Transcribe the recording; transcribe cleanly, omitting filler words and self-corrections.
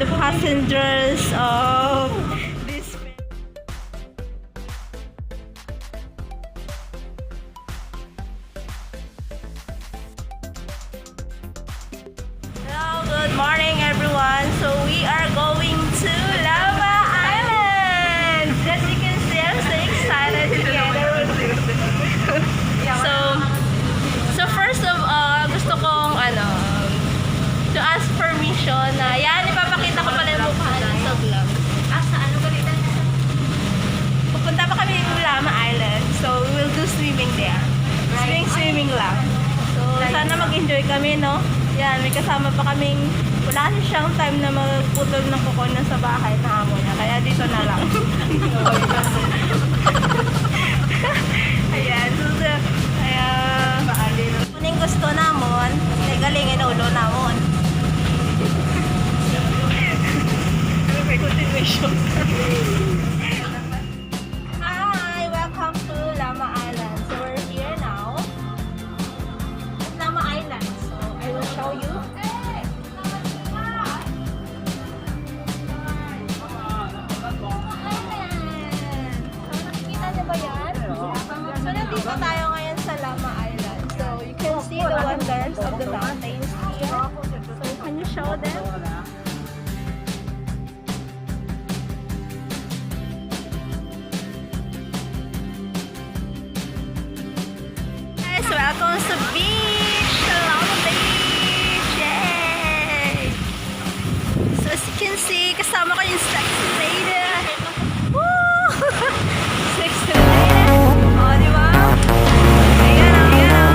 the passengers of this. Hello, good morning everyone. So we are going to Lava Island. As you can see, I'm so excited together with you. So first of all, gusto kong to ask permission na yan, ipapakita ko pala yung mukha na sa vlog. Sa ano ganito? Pupunta pa kami ng Lava Island. So we will do swimming there. Swimming lang. So sana mag-enjoy kami, no? Yan, may kasama pa kaming, wala siyang time na magputol ng kukunan sa bahay na amo niya. Kaya dito na lang. Ayan. So, kuning gusto namon, ay galingin ulo namon. May continuation. Hi! Welcome to Lava Island. So we're here now. Lava Island. So I will show you. Nakikita niyo ba yan? So nandito tayo ngayon sa Lava Island. So you can see the wonders of the mountains here. So can you show them? Guys, welcome to the beach! Lava Beach! Yay! So as you can see, kasama ko yung sexy lady. Woo! Sexy lady! O, diba? Ayan o, ayan o.